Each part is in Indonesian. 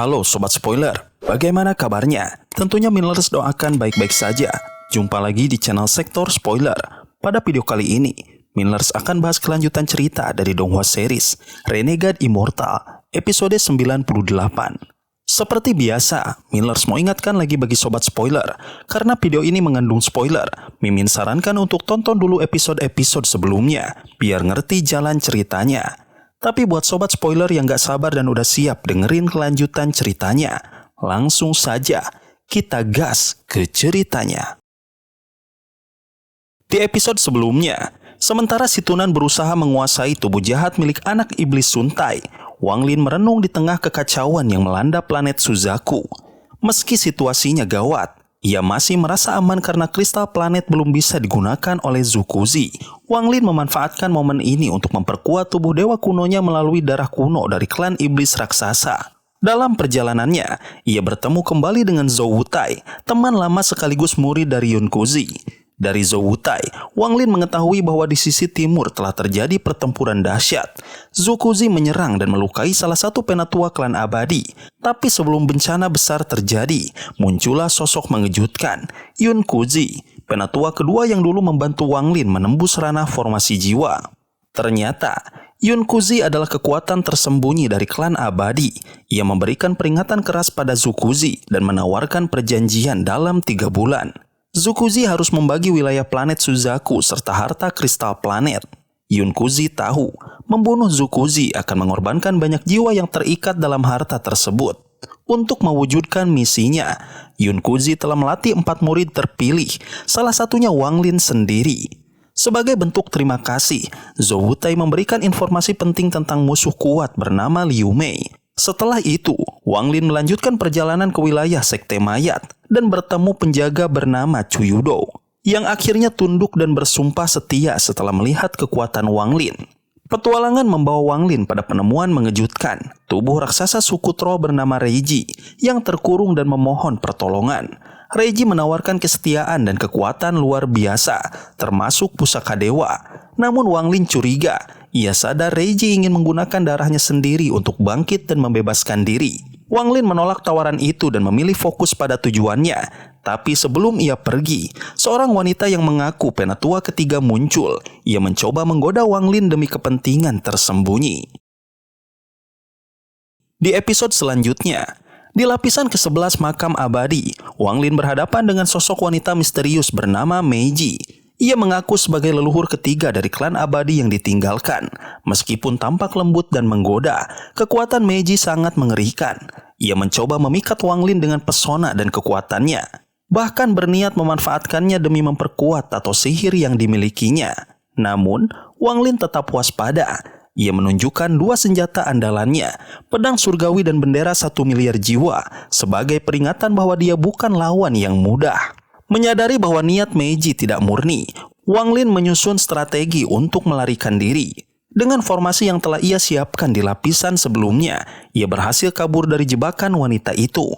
Halo Sobat Spoiler, bagaimana kabarnya? Tentunya Millers doakan baik-baik saja. Jumpa lagi di channel Sektor Spoiler. Pada video kali ini, Millers akan bahas kelanjutan cerita dari Donghua series Renegade Immortal episode 98. Seperti biasa, Millers mau ingatkan lagi bagi Sobat Spoiler, karena video ini mengandung spoiler, Mimin sarankan untuk tonton dulu episode-episode sebelumnya, biar ngerti jalan ceritanya. Tapi buat Sobat Spoiler yang gak sabar dan udah siap dengerin kelanjutan ceritanya, langsung saja kita gas ke ceritanya. Di episode sebelumnya, sementara si Tunan berusaha menguasai tubuh jahat milik anak iblis Suntai, Wang Lin merenung di tengah kekacauan yang melanda planet Suzaku. Meski situasinya gawat, ia masih merasa aman karena kristal planet belum bisa digunakan oleh Zukuzi. Wang Lin memanfaatkan momen ini untuk memperkuat tubuh dewa kunonya melalui darah kuno dari klan iblis raksasa. Dalam perjalanannya, ia bertemu kembali dengan Zhou Wutai, teman lama sekaligus murid dari Yunkuzi. Dari Zhou Wutai, Wang Lin mengetahui bahwa di sisi timur telah terjadi pertempuran dahsyat. Zukuzi menyerang dan melukai salah satu penatua klan abadi. Tapi sebelum bencana besar terjadi, muncullah sosok mengejutkan, Yunkuzi, penatua kedua yang dulu membantu Wang Lin menembus ranah formasi jiwa. Ternyata, Yunkuzi adalah kekuatan tersembunyi dari klan abadi. Ia memberikan peringatan keras pada Zukuzi dan menawarkan perjanjian dalam 3 bulan. Zukuzi harus membagi wilayah planet Suzaku serta harta kristal planet. Yunkuzi tahu, membunuh Zukuzi akan mengorbankan banyak jiwa yang terikat dalam harta tersebut. Untuk mewujudkan misinya, Yunkuzi telah melatih 4 murid terpilih, salah satunya Wang Lin sendiri. Sebagai bentuk terima kasih, Zhou Wutai memberikan informasi penting tentang musuh kuat bernama Liu Mei. Setelah itu, Wang Lin melanjutkan perjalanan ke wilayah Sekte Mayat dan bertemu penjaga bernama Chuyudo, yang akhirnya tunduk dan bersumpah setia setelah melihat kekuatan Wang Lin. Petualangan membawa Wang Lin pada penemuan mengejutkan, tubuh raksasa suku Tro bernama Reiji yang terkurung dan memohon pertolongan. Reiji menawarkan kesetiaan dan kekuatan luar biasa, termasuk pusaka dewa. Namun Wang Lin curiga. Ia sadar Reiji ingin menggunakan darahnya sendiri untuk bangkit dan membebaskan diri. Wang Lin menolak tawaran itu dan memilih fokus pada tujuannya. Tapi sebelum ia pergi, seorang wanita yang mengaku penatua ketiga muncul. Ia mencoba menggoda Wang Lin demi kepentingan tersembunyi. Di episode selanjutnya, di lapisan ke-11 makam abadi, Wang Lin berhadapan dengan sosok wanita misterius bernama Meiji. Ia mengaku sebagai leluhur ketiga dari klan abadi yang ditinggalkan. Meskipun tampak lembut dan menggoda, kekuatan Meiji sangat mengerikan. Ia mencoba memikat Wang Lin dengan pesona dan kekuatannya. Bahkan berniat memanfaatkannya demi memperkuat tato sihir yang dimilikinya. Namun, Wang Lin tetap waspada. Ia menunjukkan 2 senjata andalannya, pedang surgawi dan bendera 1 miliar jiwa, sebagai peringatan bahwa dia bukan lawan yang mudah. Menyadari bahwa niat Meiji tidak murni, Wang Lin menyusun strategi untuk melarikan diri. Dengan formasi yang telah ia siapkan di lapisan sebelumnya, ia berhasil kabur dari jebakan wanita itu.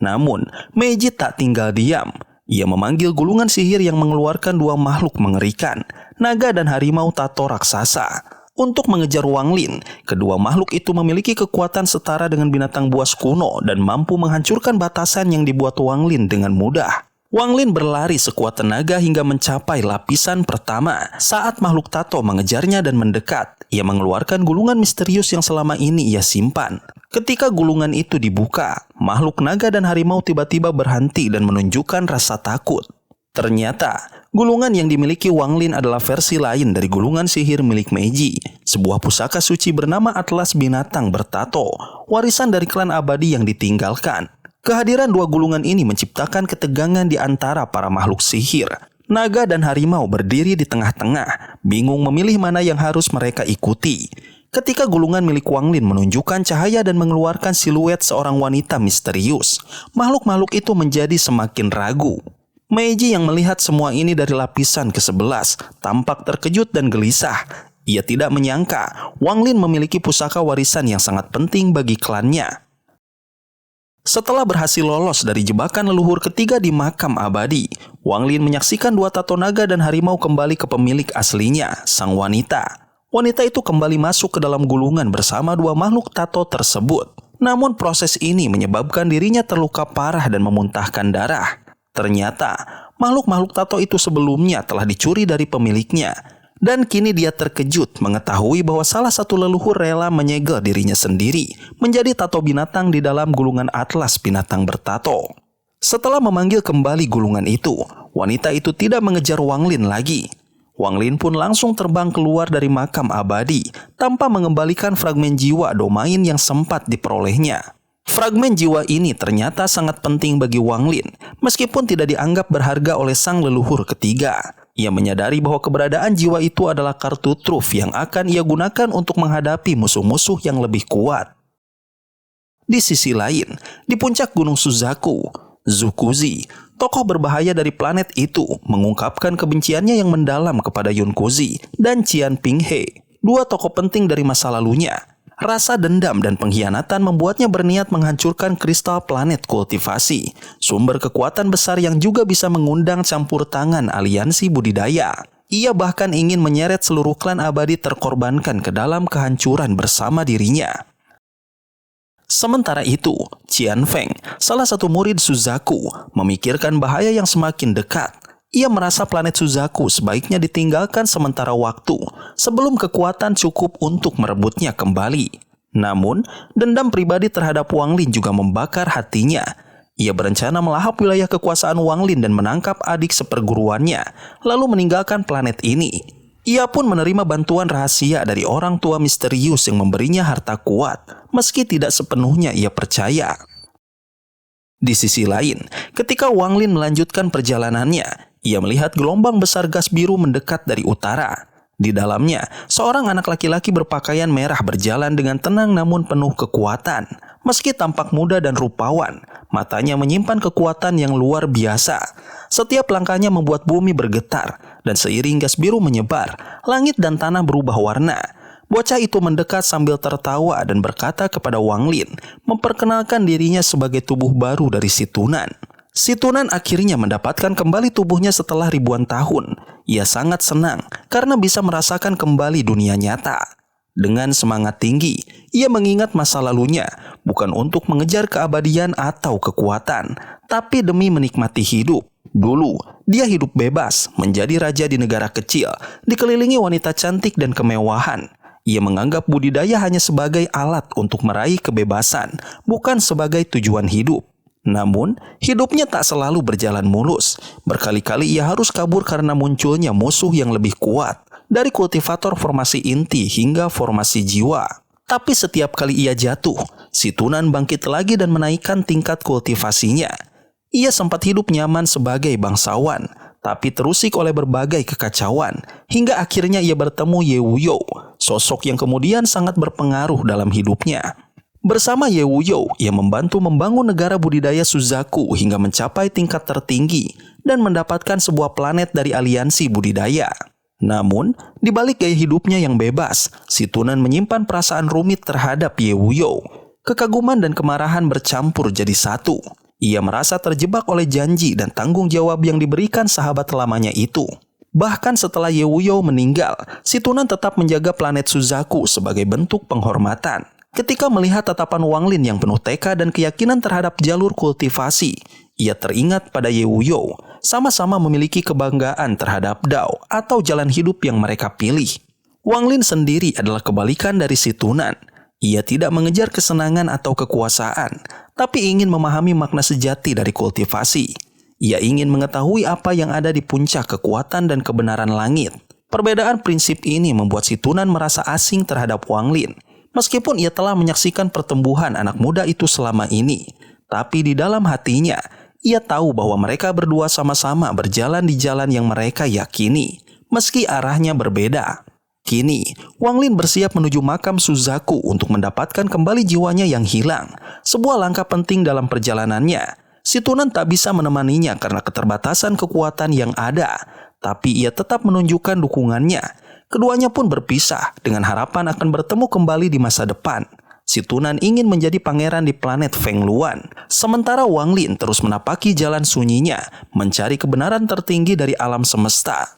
Namun, Meiji tak tinggal diam. Ia memanggil gulungan sihir yang mengeluarkan 2 makhluk mengerikan, naga dan harimau tato raksasa. Untuk mengejar Wang Lin, kedua makhluk itu memiliki kekuatan setara dengan binatang buas kuno dan mampu menghancurkan batasan yang dibuat Wang Lin dengan mudah. Wang Lin berlari sekuat tenaga hingga mencapai lapisan pertama. Saat makhluk tato mengejarnya dan mendekat, ia mengeluarkan gulungan misterius yang selama ini ia simpan. Ketika gulungan itu dibuka, makhluk naga dan harimau tiba-tiba berhenti dan menunjukkan rasa takut. Ternyata, gulungan yang dimiliki Wang Lin adalah versi lain dari gulungan sihir milik Meiji, sebuah pusaka suci bernama Atlas Binatang Bertato, warisan dari klan abadi yang ditinggalkan. Kehadiran 2 gulungan ini menciptakan ketegangan di antara para makhluk sihir. Naga dan harimau berdiri di tengah-tengah, bingung memilih mana yang harus mereka ikuti. Ketika gulungan milik Wang Lin menunjukkan cahaya dan mengeluarkan siluet seorang wanita misterius, makhluk-makhluk itu menjadi semakin ragu. Meiji yang melihat semua ini dari lapisan ke-11 tampak terkejut dan gelisah. Ia tidak menyangka Wang Lin memiliki pusaka warisan yang sangat penting bagi klannya. Setelah berhasil lolos dari jebakan leluhur ketiga di makam abadi, Wang Lin menyaksikan 2 tato naga dan harimau kembali ke pemilik aslinya, sang wanita. Wanita itu kembali masuk ke dalam gulungan bersama 2 makhluk tato tersebut. Namun proses ini menyebabkan dirinya terluka parah dan memuntahkan darah. Ternyata, makhluk-makhluk tato itu sebelumnya telah dicuri dari pemiliknya. Dan kini dia terkejut mengetahui bahwa salah satu leluhur rela menyegel dirinya sendiri menjadi tato binatang di dalam gulungan atlas binatang bertato. Setelah memanggil kembali gulungan itu, wanita itu tidak mengejar Wang Lin lagi. Wang Lin pun langsung terbang keluar dari makam abadi tanpa mengembalikan fragmen jiwa domain yang sempat diperolehnya. Fragmen jiwa ini ternyata sangat penting bagi Wang Lin, meskipun tidak dianggap berharga oleh sang leluhur ketiga. Ia menyadari bahwa keberadaan jiwa itu adalah kartu truf yang akan ia gunakan untuk menghadapi musuh-musuh yang lebih kuat. Di sisi lain, di puncak Gunung Suzaku, Zukuzi, tokoh berbahaya dari planet itu, mengungkapkan kebenciannya yang mendalam kepada Yunkuzi dan Qian Pinghe, dua tokoh penting dari masa lalunya. Rasa dendam dan pengkhianatan membuatnya berniat menghancurkan kristal planet kultivasi, sumber kekuatan besar yang juga bisa mengundang campur tangan aliansi budidaya. Ia bahkan ingin menyeret seluruh klan abadi terkorbankan ke dalam kehancuran bersama dirinya. Sementara itu, Qian Feng, salah satu murid Suzaku, memikirkan bahaya yang semakin dekat. Ia merasa planet Suzaku sebaiknya ditinggalkan sementara waktu sebelum kekuatan cukup untuk merebutnya kembali. Namun, dendam pribadi terhadap Wang Lin juga membakar hatinya. Ia berencana melahap wilayah kekuasaan Wang Lin dan menangkap adik seperguruannya, lalu meninggalkan planet ini. Ia pun menerima bantuan rahasia dari orang tua misterius yang memberinya harta kuat, meski tidak sepenuhnya ia percaya. Di sisi lain, ketika Wang Lin melanjutkan perjalanannya, ia melihat gelombang besar gas biru mendekat dari utara. Di dalamnya, seorang anak laki-laki berpakaian merah berjalan dengan tenang namun penuh kekuatan. Meski tampak muda dan rupawan, matanya menyimpan kekuatan yang luar biasa. Setiap langkahnya membuat bumi bergetar, dan seiring gas biru menyebar, langit dan tanah berubah warna. Bocah itu mendekat sambil tertawa dan berkata kepada Wang Lin, memperkenalkan dirinya sebagai tubuh baru dari si Tunan. Si Tunan akhirnya mendapatkan kembali tubuhnya setelah ribuan tahun. Ia sangat senang karena bisa merasakan kembali dunia nyata. Dengan semangat tinggi, ia mengingat masa lalunya, bukan untuk mengejar keabadian atau kekuatan, tapi demi menikmati hidup. Dulu, dia hidup bebas, menjadi raja di negara kecil, dikelilingi wanita cantik dan kemewahan. Ia menganggap budidaya hanya sebagai alat untuk meraih kebebasan, bukan sebagai tujuan hidup. Namun, hidupnya tak selalu berjalan mulus. Berkali-kali ia harus kabur karena munculnya musuh yang lebih kuat. Dari kultivator formasi inti hingga formasi jiwa. Tapi setiap kali ia jatuh, si Tunan bangkit lagi dan menaikkan tingkat kultivasinya. Ia sempat hidup nyaman sebagai bangsawan, tapi terusik oleh berbagai kekacauan, hingga akhirnya ia bertemu Ye Wuyo, sosok yang kemudian sangat berpengaruh dalam hidupnya. Bersama Ye Wuyo, ia membantu membangun negara budidaya Suzaku hingga mencapai tingkat tertinggi dan mendapatkan sebuah planet dari aliansi budidaya. Namun, di balik gaya hidupnya yang bebas, si Tunan menyimpan perasaan rumit terhadap Ye Wuyo. Kekaguman dan kemarahan bercampur jadi satu. Ia merasa terjebak oleh janji dan tanggung jawab yang diberikan sahabat lamanya itu. Bahkan setelah Ye Wuyo meninggal, si Tunan tetap menjaga planet Suzaku sebagai bentuk penghormatan. Ketika melihat tatapan Wang Lin yang penuh tekad dan keyakinan terhadap jalur kultivasi, ia teringat pada Ye Wuyo, sama-sama memiliki kebanggaan terhadap Dao atau jalan hidup yang mereka pilih. Wang Lin sendiri adalah kebalikan dari si Tunan. Ia tidak mengejar kesenangan atau kekuasaan, tapi ingin memahami makna sejati dari kultivasi. Ia ingin mengetahui apa yang ada di puncak kekuatan dan kebenaran langit. Perbedaan prinsip ini membuat si Tunan merasa asing terhadap Wang Lin. Meskipun ia telah menyaksikan pertumbuhan anak muda itu selama ini, tapi di dalam hatinya, ia tahu bahwa mereka berdua sama-sama berjalan di jalan yang mereka yakini, meski arahnya berbeda. Kini, Wang Lin bersiap menuju makam Suzaku untuk mendapatkan kembali jiwanya yang hilang, sebuah langkah penting dalam perjalanannya. Si Tunan tak bisa menemaninya karena keterbatasan kekuatan yang ada, tapi ia tetap menunjukkan dukungannya. Keduanya pun berpisah dengan harapan akan bertemu kembali di masa depan. Si Tunan ingin menjadi pangeran di planet Feng Luan, sementara Wang Lin terus menapaki jalan sunyinya, mencari kebenaran tertinggi dari alam semesta.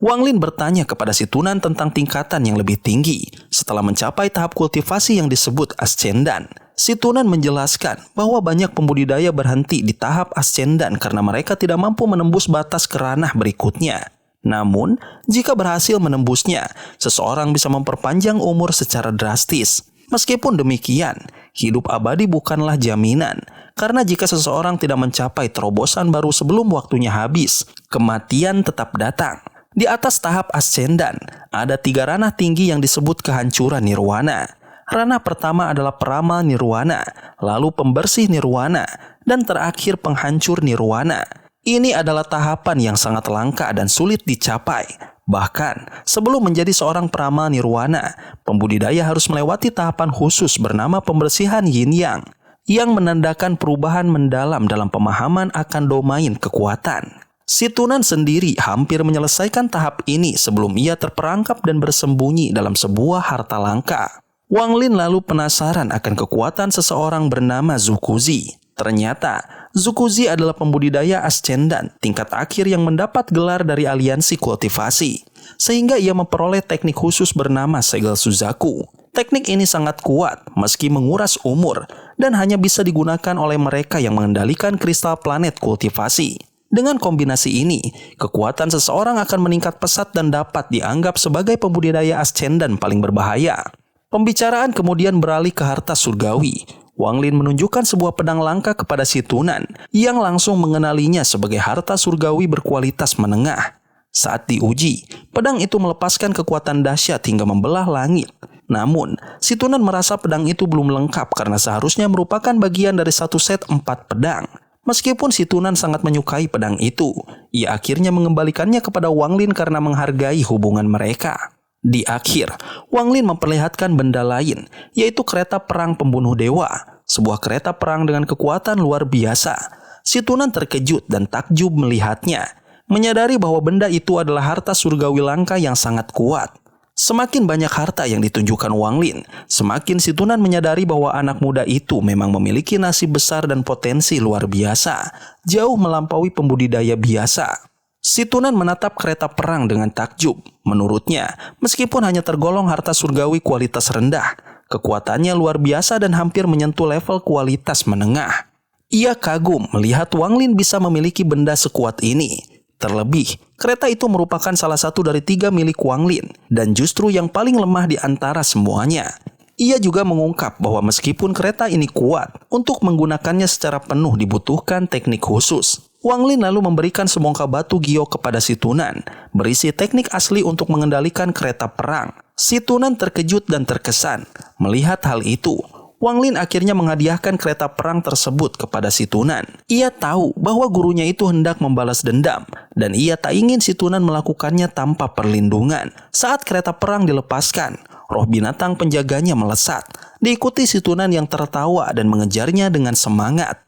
Wang Lin bertanya kepada si Tunan tentang tingkatan yang lebih tinggi. Setelah mencapai tahap kultivasi yang disebut ascendan, si Tunan menjelaskan bahwa banyak pembudidaya berhenti di tahap ascendan karena mereka tidak mampu menembus batas ke ranah berikutnya. Namun, jika berhasil menembusnya, seseorang bisa memperpanjang umur secara drastis. Meskipun demikian, hidup abadi bukanlah jaminan, karena jika seseorang tidak mencapai terobosan baru sebelum waktunya habis, kematian tetap datang. Di atas tahap ascendan, ada 3 ranah tinggi yang disebut kehancuran nirwana. Ranah pertama adalah peramal nirwana, lalu pembersih nirwana, dan terakhir penghancur nirwana. Ini adalah tahapan yang sangat langka dan sulit dicapai. Bahkan, sebelum menjadi seorang peramal nirwana, pembudidaya harus melewati tahapan khusus bernama pembersihan yin-yang, yang menandakan perubahan mendalam dalam pemahaman akan domain kekuatan. Si Tunan sendiri hampir menyelesaikan tahap ini sebelum ia terperangkap dan bersembunyi dalam sebuah harta langka. Wang Lin lalu penasaran akan kekuatan seseorang bernama Zukuzi. Ternyata, Zukuzi adalah pembudidaya ascendan tingkat akhir yang mendapat gelar dari aliansi kultivasi, sehingga ia memperoleh teknik khusus bernama Segel Suzaku. Teknik ini sangat kuat meski menguras umur dan hanya bisa digunakan oleh mereka yang mengendalikan kristal planet kultivasi. Dengan kombinasi ini, kekuatan seseorang akan meningkat pesat dan dapat dianggap sebagai pembudidaya ascendan paling berbahaya. Pembicaraan kemudian beralih ke harta surgawi. Wang Lin menunjukkan sebuah pedang langka kepada si Tunan yang langsung mengenalinya sebagai harta surgawi berkualitas menengah. Saat diuji, pedang itu melepaskan kekuatan dahsyat hingga membelah langit. Namun, si Tunan merasa pedang itu belum lengkap karena seharusnya merupakan bagian dari satu set 4 pedang. Meskipun si Tunan sangat menyukai pedang itu, ia akhirnya mengembalikannya kepada Wang Lin karena menghargai hubungan mereka. Di akhir, Wang Lin memperlihatkan benda lain, yaitu kereta perang pembunuh dewa, sebuah kereta perang dengan kekuatan luar biasa. Si Tunan terkejut dan takjub melihatnya, menyadari bahwa benda itu adalah harta surgawi langka yang sangat kuat. Semakin banyak harta yang ditunjukkan Wang Lin, semakin si Tunan menyadari bahwa anak muda itu memang memiliki nasib besar dan potensi luar biasa, jauh melampaui pembudidaya biasa. Si Tunan menatap kereta perang dengan takjub. Menurutnya, meskipun hanya tergolong harta surgawi kualitas rendah, kekuatannya luar biasa dan hampir menyentuh level kualitas menengah. Ia kagum melihat Wang Lin bisa memiliki benda sekuat ini. Terlebih, kereta itu merupakan salah satu dari 3 milik Wang Lin, dan justru yang paling lemah di antara semuanya. Ia juga mengungkap bahwa meskipun kereta ini kuat, untuk menggunakannya secara penuh dibutuhkan teknik khusus. Wang Lin lalu memberikan semongka batu giok kepada si Tunan, berisi teknik asli untuk mengendalikan kereta perang. Si Tunan terkejut dan terkesan. Melihat hal itu, Wang Lin akhirnya menghadiahkan kereta perang tersebut kepada si Tunan. Ia tahu bahwa gurunya itu hendak membalas dendam, dan ia tak ingin si Tunan melakukannya tanpa perlindungan. Saat kereta perang dilepaskan, roh binatang penjaganya melesat, diikuti si Tunan yang tertawa dan mengejarnya dengan semangat.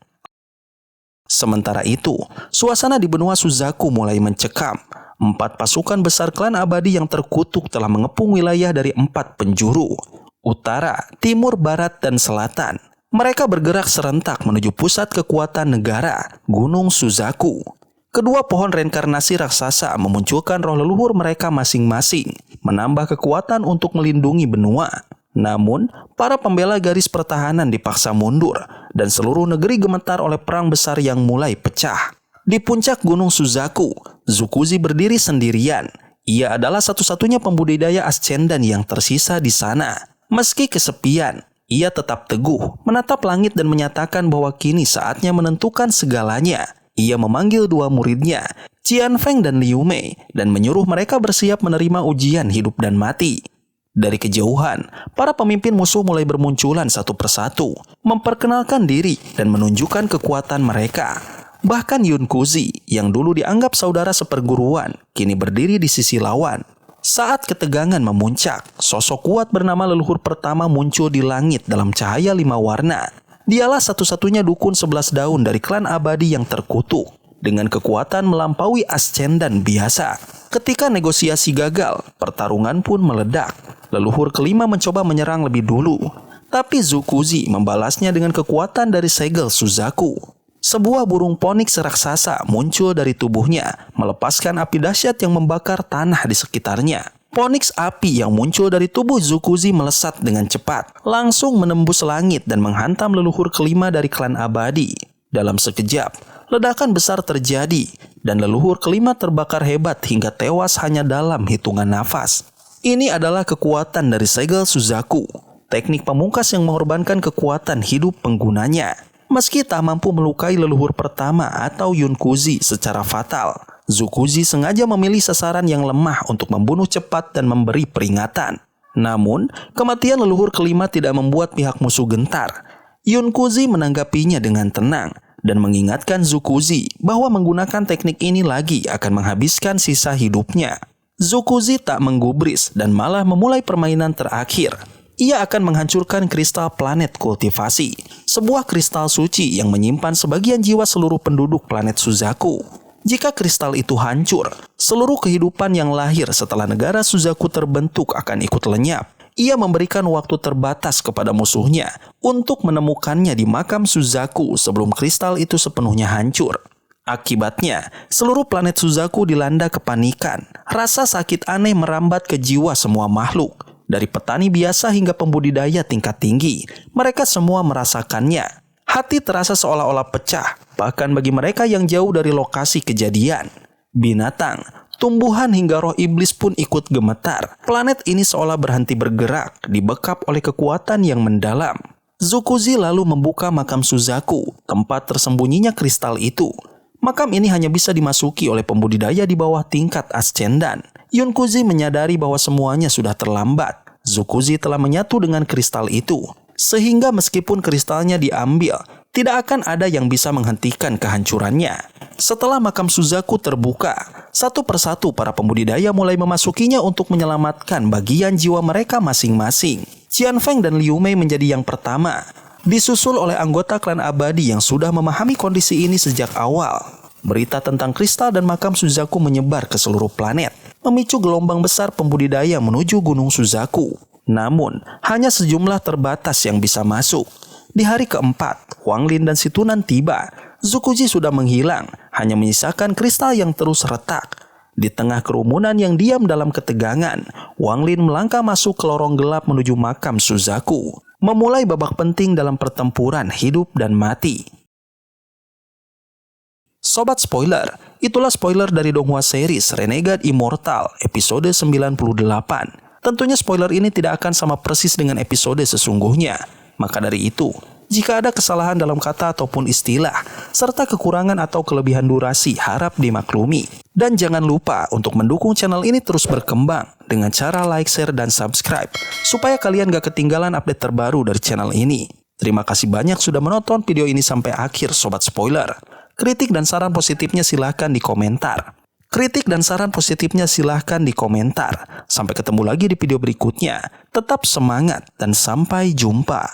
Sementara itu, suasana di benua Suzaku mulai mencekam. 4 pasukan besar klan abadi yang terkutuk telah mengepung wilayah dari 4 penjuru: utara, timur, barat, dan selatan. Mereka bergerak serentak menuju pusat kekuatan negara, Gunung Suzaku. Kedua pohon reinkarnasi raksasa memunculkan roh leluhur mereka masing-masing, menambah kekuatan untuk melindungi benua. Namun, para pembela garis pertahanan dipaksa mundur, dan seluruh negeri gemetar oleh perang besar yang mulai pecah. Di puncak Gunung Suzaku, Zukuzi berdiri sendirian. Ia adalah satu-satunya pembudidaya ascendan yang tersisa di sana. Meski kesepian, ia tetap teguh, menatap langit dan menyatakan bahwa kini saatnya menentukan segalanya. Ia memanggil 2 muridnya, Qian Feng dan Liu Mei, dan menyuruh mereka bersiap menerima ujian hidup dan mati. Dari kejauhan, para pemimpin musuh mulai bermunculan satu persatu, memperkenalkan diri dan menunjukkan kekuatan mereka. Bahkan Yun Kuzi, yang dulu dianggap saudara seperguruan, kini berdiri di sisi lawan. Saat ketegangan memuncak, sosok kuat bernama leluhur pertama muncul di langit dalam cahaya 5 warna. Dialah satu-satunya dukun 11 daun dari klan abadi yang terkutuk, dengan kekuatan melampaui ascendan biasa. Ketika negosiasi gagal, pertarungan pun meledak. Leluhur kelima mencoba menyerang lebih dulu, tapi Zukuzi membalasnya dengan kekuatan dari segel Suzaku. sebuah burung Phoenix raksasa muncul dari tubuhnya, melepaskan api dahsyat yang membakar tanah di sekitarnya. Phoenix api yang muncul dari tubuh Zukuzi melesat dengan cepat, langsung menembus langit dan menghantam leluhur kelima dari klan abadi. Dalam sekejap, ledakan besar terjadi, dan leluhur kelima terbakar hebat hingga tewas hanya dalam hitungan nafas. Ini adalah kekuatan dari segel Suzaku, teknik pamungkas yang mengorbankan kekuatan hidup penggunanya. Meski tak mampu melukai leluhur pertama atau Yunkuzi secara fatal, Zukuzi sengaja memilih sasaran yang lemah untuk membunuh cepat dan memberi peringatan. Namun, kematian leluhur kelima tidak membuat pihak musuh gentar. Yunkuzi menanggapinya dengan tenang dan mengingatkan Zukuzi bahwa menggunakan teknik ini lagi akan menghabiskan sisa hidupnya. Zukuzi tak menggubris dan malah memulai permainan terakhir. Ia akan menghancurkan kristal planet kultivasi, sebuah kristal suci yang menyimpan sebagian jiwa seluruh penduduk planet Suzaku. Jika kristal itu hancur, seluruh kehidupan yang lahir setelah negara Suzaku terbentuk akan ikut lenyap. Ia memberikan waktu terbatas kepada musuhnya untuk menemukannya di makam Suzaku sebelum kristal itu sepenuhnya hancur. Akibatnya, seluruh planet Suzaku dilanda kepanikan. Rasa sakit aneh merambat ke jiwa semua makhluk. Dari petani biasa hingga pembudidaya tingkat tinggi, mereka semua merasakannya. Hati terasa seolah-olah pecah, bahkan bagi mereka yang jauh dari lokasi kejadian. Binatang, tumbuhan hingga roh iblis pun ikut gemetar. Planet ini seolah berhenti bergerak, dibekap oleh kekuatan yang mendalam. Zukuzi lalu membuka makam Suzaku, tempat tersembunyinya kristal itu. Makam ini hanya bisa dimasuki oleh pembudidaya di bawah tingkat ascendan. Yunkuzi menyadari bahwa semuanya sudah terlambat. Zukuzi telah menyatu dengan kristal itu, sehingga meskipun kristalnya diambil, tidak akan ada yang bisa menghentikan kehancurannya. Setelah makam Suzaku terbuka, satu persatu para pembudidaya mulai memasukinya untuk menyelamatkan bagian jiwa mereka masing-masing. Qianfeng dan Liu Mei menjadi yang pertama, disusul oleh anggota klan abadi yang sudah memahami kondisi ini sejak awal. Berita tentang kristal dan makam Suzaku menyebar ke seluruh planet, memicu gelombang besar pembudidaya menuju Gunung Suzaku. Namun, hanya sejumlah terbatas yang bisa masuk. Di hari keempat, Huang Lin dan Situnan tiba. Zukuji sudah menghilang, hanya menyisakan kristal yang terus retak. Di tengah kerumunan yang diam dalam ketegangan, Huang Lin melangkah masuk ke lorong gelap menuju makam Suzaku, memulai babak penting dalam pertempuran hidup dan mati. Sobat spoiler, itulah spoiler dari Donghua series Renegade Immortal episode 98. Tentunya spoiler ini tidak akan sama persis dengan episode sesungguhnya. Maka dari itu, jika ada kesalahan dalam kata ataupun istilah, serta kekurangan atau kelebihan durasi harap dimaklumi. Dan jangan lupa untuk mendukung channel ini terus berkembang dengan cara like, share, dan subscribe, supaya kalian gak ketinggalan update terbaru dari channel ini. Terima kasih banyak sudah menonton video ini sampai akhir Sobat Spoiler. Kritik dan saran positifnya silahkan di komentar. Sampai ketemu lagi di video berikutnya. Tetap semangat dan sampai jumpa.